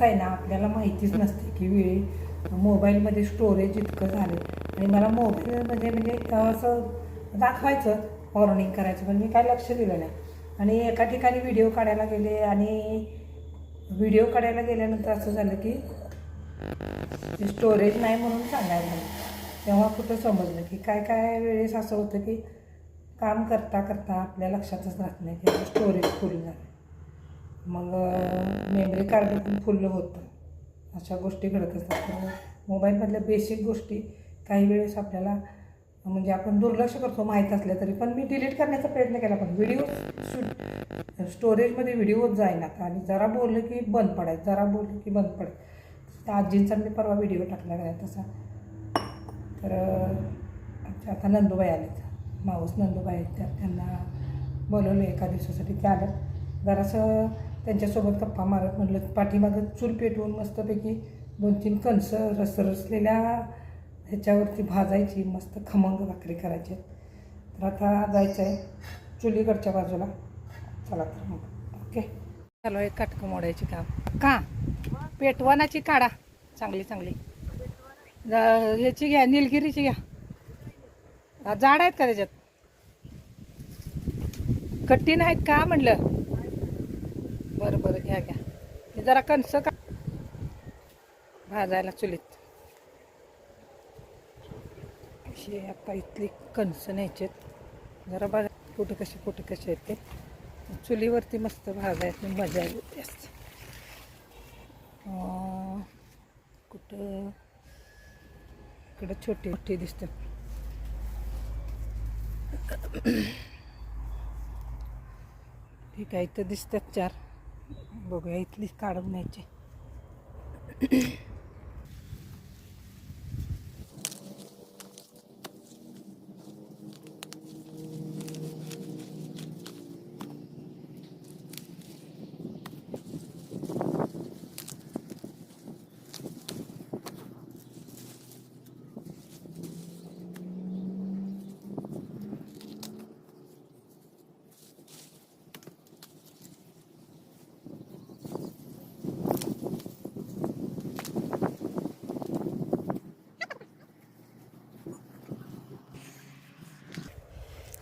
कसं आहे ना, आपल्याला माहितीच नसते की वेळी मोबाईलमध्ये स्टोरेज इतकं झालं आणि मला मोबाईलमध्ये म्हणजे असं दाखवायचं मॉर्निंग करायचं, पण मी काय लक्ष दिलं नाही. आणि एका ठिकाणी व्हिडिओ काढायला गेले आणि व्हिडिओ काढायला गेल्यानंतर असं झालं की स्टोरेज नाही म्हणून सांगायला लागलं. तेव्हा कुठं समजलं की काय काय वेळेस असं होतं की काम करता करता आपल्या लक्षातच राहत नाही की स्टोरेज फुल झालं, मग मेमरी कार्ड पण फुल होतं. अशा गोष्टी घडत असतात. तर मोबाईलमधल्या बेसिक गोष्टी काही वेळेस आपल्याला म्हणजे आपण दुर्लक्ष करतो माहीत असल्या तरी. पण मी डिलीट करण्याचा प्रयत्न केला, पण व्हिडिओ स्टोरेजमध्ये व्हिडिओच जाईनात आणि जरा बोललं की बंद पडायचं, जरा बोललं की बंद पडायचं. त्या आजींचा मी परवा व्हिडिओ टाकला आहे तसा. तर आमच्या आता नंदूबाई आलेत, माऊस नंदूबाई आहेत, तर त्यांना बोलवलं एका दिवसासाठी. ते आलं, जरासं त्यांच्यासोबत गप्पा मारत म्हटलं पाठीमागं चूल पेटवून मस्तपैकी 2-3 कणसं रसरसलेल्या ह्याच्यावरती भाजायची, मस्त खमंग भाकरी करायची. तर आता जायचं आहे चुलीकडच्या बाजूला. चला तर मग ओके. चालू आहे काटकं मोडायची काम. का पेटवानाची काढा चांगली चांगली. ह्याची घ्या, निलगिरीची घ्या. झाड आहेत का त्याच्यात? कठीण आहेत का म्हणलं? बरं बरं घ्या घ्या. हे जरा कणसं का भाजायला चुलीत. अशी आता इथली कणसं न्यायचेत, जरा बघा कुठे कसे आहेत ते. चुलीवरती मस्त भाजायची मजा येते. कुठं इकडं छोटी मोठी दिसतं. ठीक आहे, इथं दिसतात 4. बघूया इथली काढून न्यायची.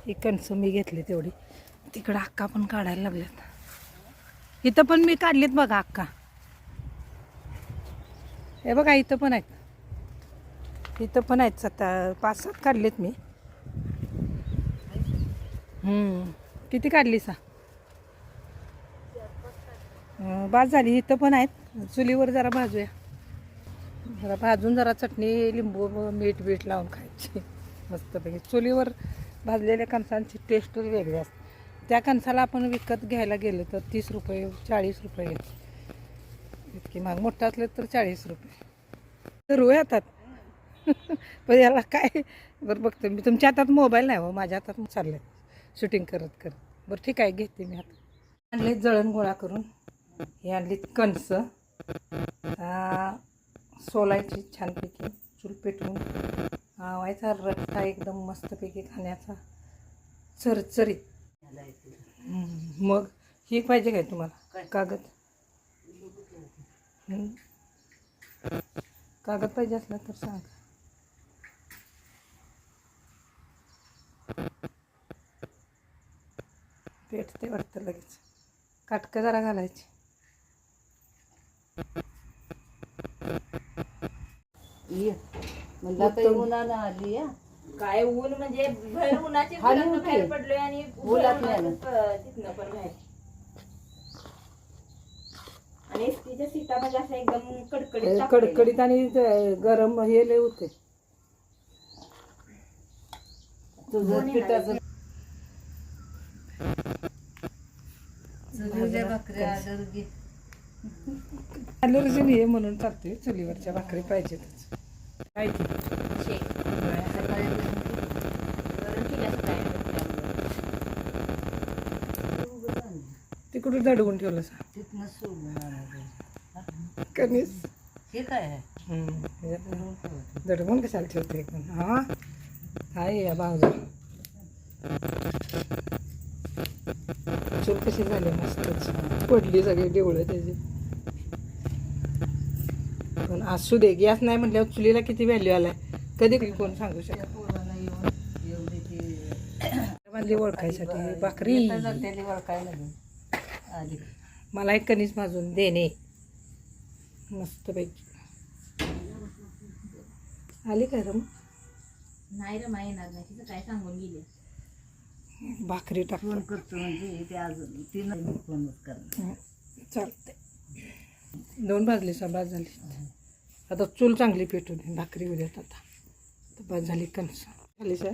ही कणसं मी घेतली तेवढी. तिकडं अक्का पण काढायला लागल्यात. इथं पण मी काढलीत बघा अक्का. हे बघा इथं पण आहेत, इथं पण आहेत. 5-7 काढलेत मी. किती काढली सा? बास झाली. इथं पण आहेत. चुलीवर जरा भाजूया, जरा भाजून जरा चटणी लिंबू मीठ बीठ लावून खायची मस्तपैकी. चुलीवर भाजलेल्या कणसांची टेस्टच वेगळी असते. त्या कणसाला आपण विकत घ्यायला गेलं तर 30 रुपये 40 रुपये इतकी महाग. मोठं असलं तर 40 रुपये. तर येतात. पण याला काय बरं बघतो मी. तुमच्या हातात मोबाईल नाही हो, माझ्या हातात चाललं आहे शूटिंग करत करत. बरं ठीक आहे, घेते मी हात. आणले जळण गोळा करून. हे आणलीत कणसं सोलायची छानपैकी, चूल पेटवून व्हायचा रट्टा एकदम मस्तपैकी खाण्याचा चरचरीत. मग ही पाहिजे काय तुम्हाला? कागद कागद पाहिजे असला तर सांग. पेटते वाटतं लगेच. काटकं जरा घालायची. काय ऊन म्हणजे भर उन्हाचे बाहेर पडलोय आणि तिथनं पण बाहेर. आणि एसटीच्या सीटा म्हणजे असं एकदम कडकडीत आणि गरम हे लय होते. तुझं पिठाचं ॲलर्जी हे म्हणून टाकते. चुलीवरच्या भाकरी पाहिजेतच. तिकडून दडवून ठेवलं सा कणीस. दडवून कशाला ठेवते एकदम. हा आहे या बाजूला. चूल कशी झाली मस्त पडली सगळी देवळं त्याची. पण असू दे, गॅस नाही म्हटल्यावर चुलीला किती व्हॅल्यू आलाय कधी कोण सांगू शकत. मधली ओळखायसाठी भाकरी मला एक कणीस भाजून देणे मस्तपैकी. आली काय रम? नाही रमा येणार नाही, तिचं काय सांगून गेले. भाकरी टाकून करतो म्हणजे ते अजून तीन फोनच करणार. चालते. 2 भाजली बस झाली. आता चूल चांगली पेटून भाकरी उद्यात आता बस झाली. कणस झाली सर.